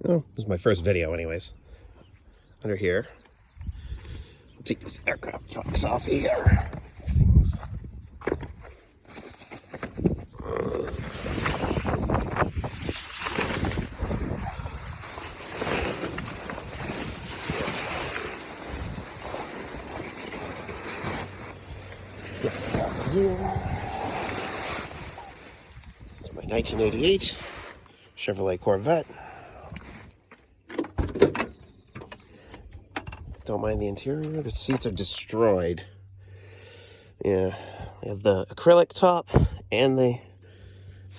Oh, this is my first video anyways. Under here. I'll take these aircraft trucks off here. These things. Get this off of here. It's my 1988 Chevrolet Corvette. Don't mind the interior. The seats are destroyed. Yeah, they have the acrylic top and the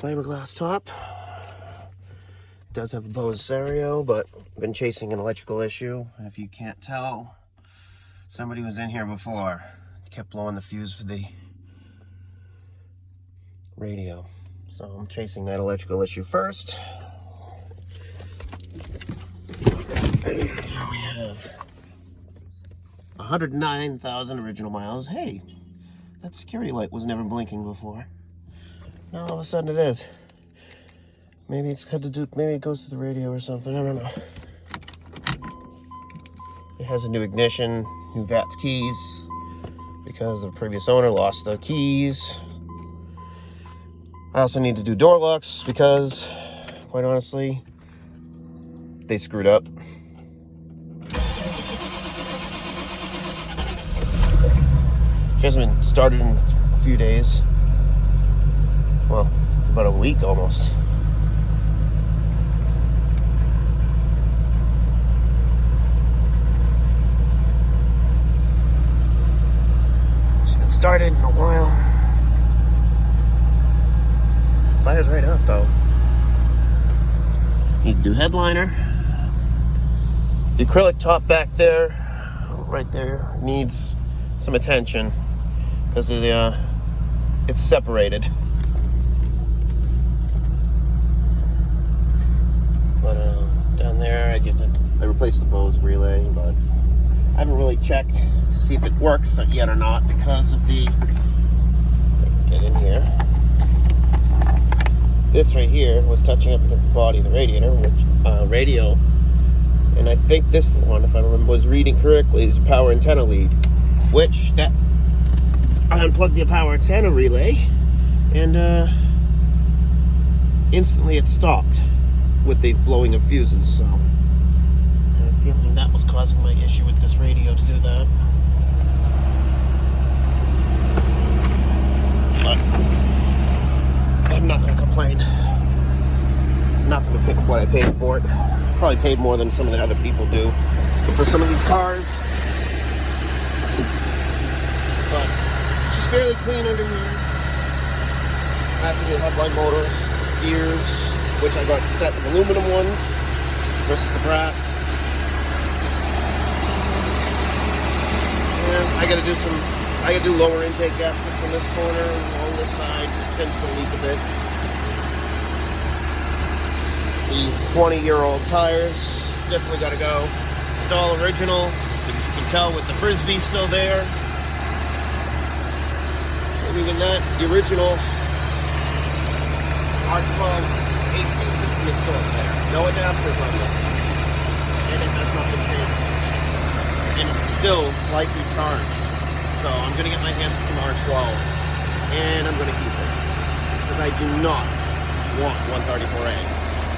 fiberglass top. It does have a Bose stereo, but I've been chasing an electrical issue. If you can't tell, somebody was in here before. Kept blowing the fuse for the radio. So I'm chasing that electrical issue first. And here we have 109,000 original miles. Hey, that security light was never blinking before. Now all of a sudden it is. Maybe it's had to do, maybe it goes to the radio or something, I don't know. It has a new ignition, new VATS keys, because the previous owner lost the keys. I also need to do door locks because, quite honestly, they screwed up. She hasn't been started in a few days. Well, about a week almost. She's been started in a while. Fires right up though. Need to do headliner. The acrylic top back there, right there, needs some attention because it's separated. But down there, I replaced the Bose relay, but I haven't really checked to see if it works yet or not because of the. Get in here. This right here was touching up against the body of the radiator, which radio, and I think this one, if I remember, was reading correctly, is a power antenna lead. Which that I unplugged the power antenna relay, and instantly it stopped with the blowing of fuses. So I have a feeling that was causing my issue with this radio to do that. But I'm not going to complain. Not for what I paid for it. Probably paid more than some of the other people do for some of these cars. But she's fairly clean under here. I have to do headlight motors, ears, which I got set with aluminum ones versus the brass. And I gotta do lower intake gaskets on this corner, along this side, it tends to leak a bit. The 20-year-old tires definitely gotta go. It's all original, as you can tell with the frisbee still there. Even that, the original R12 AC system is still there. No adapters on this. And it has not been changed. And it's still slightly charged. So I'm going to get my hands on some R12. And I'm going to keep it. Because I do not want 134A.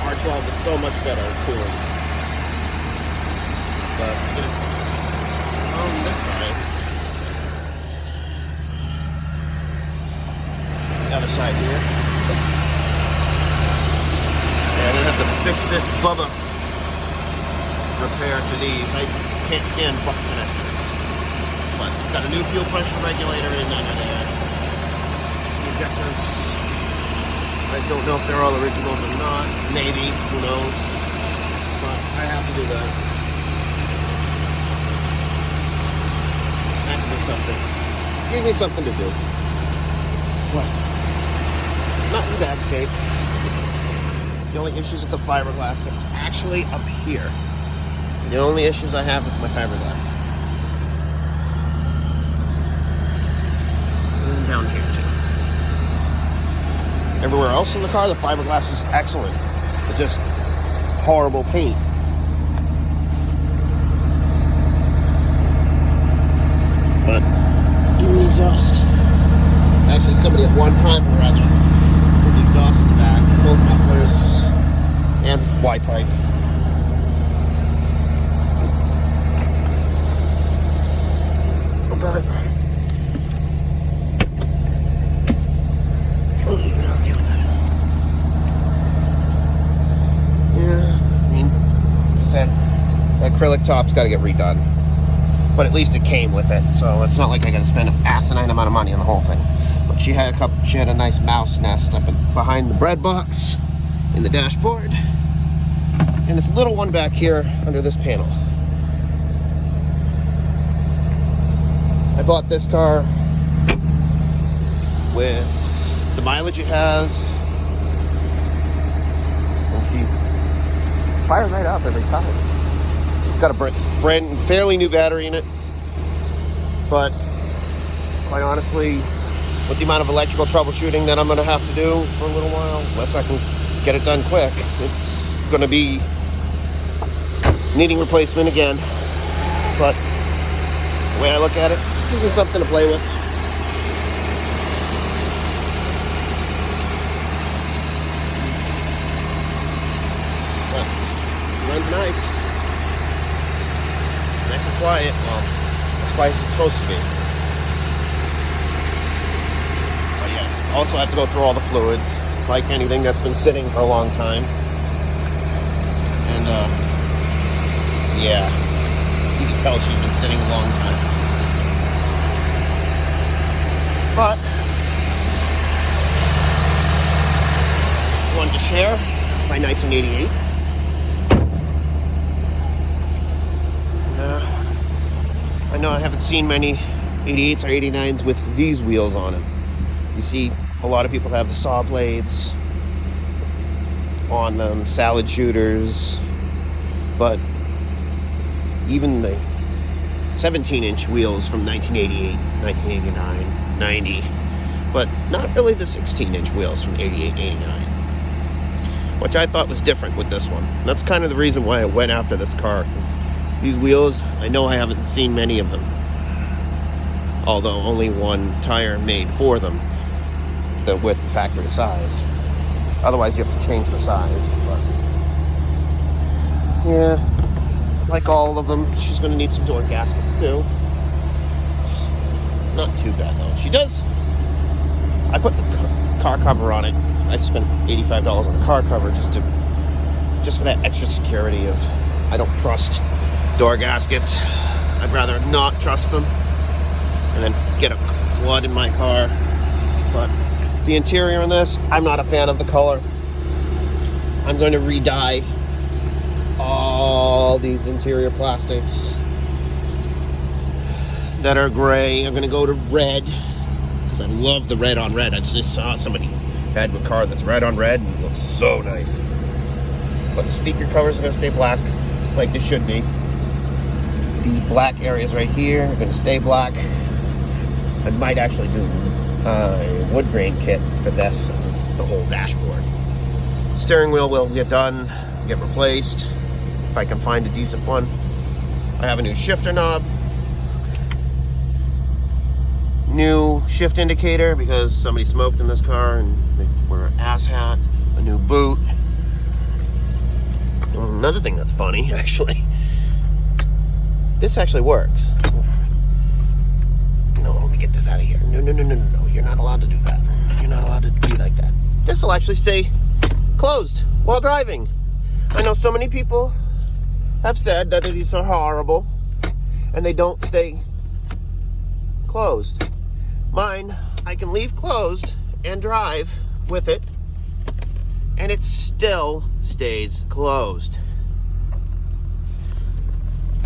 R12 is so much better at cooling. But on this side, other side here. Yeah, I'm gonna have to fix this Bubba repair to these. I can't stand butt connectors. But it's got a new fuel pressure regulator in under there. The injectors, I don't know if they're all originals or not. Maybe, who knows. But I have to do that. I have to do something. Give me something to do. What? Not in bad shape. The only issues with the fiberglass are actually up here. The only issues I have with my fiberglass. And down here too. Everywhere else in the car, the fiberglass is excellent. It just horrible paint. But even the exhaust. Actually, somebody at one time would rather put the exhaust in the back, both mufflers and Y pipe. But yeah, I mean, like I said, that acrylic top's got to get redone. But at least it came with it, so it's not like I got to spend an asinine amount of money on the whole thing. But she had a nice mouse nest up behind the bread box in the dashboard, and this little one back here under this panel. I bought this car with the mileage it has, and she's fired right up every time. It's got a fairly new battery in it, but quite honestly, with the amount of electrical troubleshooting that I'm going to have to do for a little while, unless I can get it done quick, it's going to be needing replacement again. But the way I look at it, this is something to play with. But it runs nice. Nice and quiet. Well, as quiet as it's supposed to be. But yeah, also have to go through all the fluids, like anything that's been sitting for a long time. And yeah, you can tell she's been sitting a long time. But I wanted to share my 1988. I know I haven't seen many 88s or 89s with these wheels on them. You see a lot of people have the saw blades on them, salad shooters, but even the 17-inch wheels from 1988, 1989, 90, but not really the 16-inch wheels from 88 and 89, which I thought was different with this one. And that's kind of the reason why I went after this car, because these wheels, I know I haven't seen many of them, although only one tire made for them, with factory size. Otherwise you have to change the size. But yeah, like all of them, she's going to need some door gaskets too. Just not too bad though. She does. I put the car cover on it. I spent $85 on the car cover just for that extra security of, I don't trust door gaskets. I'd rather not trust them and then get a flood in my car. But the interior in this, I'm not a fan of the color. I'm going to re-dye all these interior plastics that are gray. I'm going to go to red because I love the red on red. I just saw somebody had a car that's red on red and it looks so nice. But the speaker covers are going to stay black like they should be. The black areas right here are going to stay black. I might actually do a wood grain kit for this, the whole dashboard. Steering wheel will get done, get replaced, if I can find a decent one. I have a new shifter knob, new shift indicator because somebody smoked in this car and they were an asshat, a new boot. Another thing that's funny, actually, this actually works. No, let me get this out of here. No, you're not allowed to do that. You're not allowed to be like that. This will actually stay closed while driving. I know so many people have said that these are horrible and they don't stay closed. Mine, I can leave closed and drive with it and it still stays closed.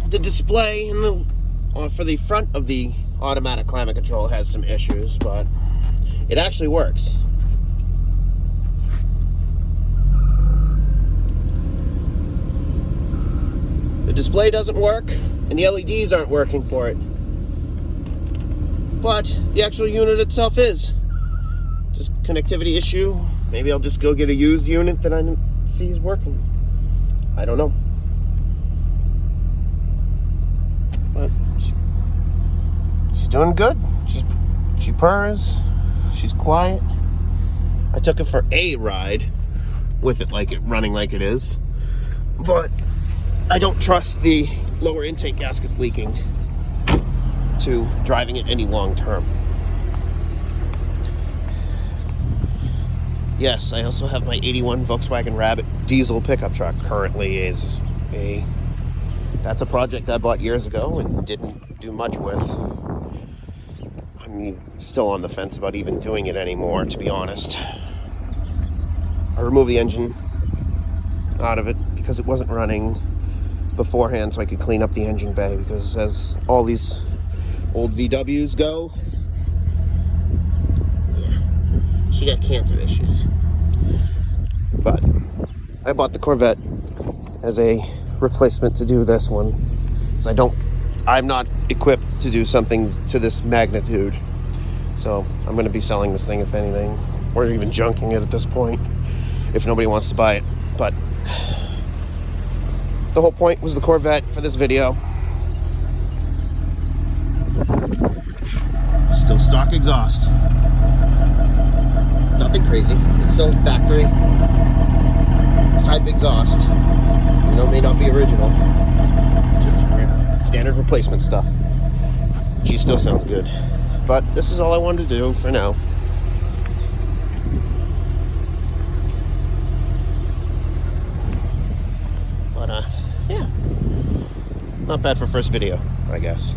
The display in the for the front of the automatic climate control has some issues, but it actually works. The display doesn't work and the LEDs aren't working for it, but the actual unit itself is. Just connectivity issue. Maybe I'll just go get a used unit that I see is working. I don't know. But she's doing good. She purrs. She's quiet. I took it for a ride with it running like it is, but I don't trust the lower intake gaskets leaking to driving it any long term. Yes, I also have my 81 Volkswagen Rabbit diesel pickup truck. Currently that's a project I bought years ago and didn't do much with. I mean, still on the fence about even doing it anymore, to be honest. I removed the engine out of it because it wasn't running beforehand, so I could clean up the engine bay, because as all these old VWs go, yeah, she got cancer issues. But I bought the Corvette as a replacement to do this one, because I'm not equipped to do something to this magnitude. So I'm going to be selling this thing, if anything, or even junking it at this point if nobody wants to buy it. But the whole point was the Corvette for this video. Still stock exhaust. Nothing crazy. It's still factory type exhaust, even though it may not be original. Just standard replacement stuff. She still sounds good. But this is all I wanted to do for now. But yeah, not bad for first video, I guess.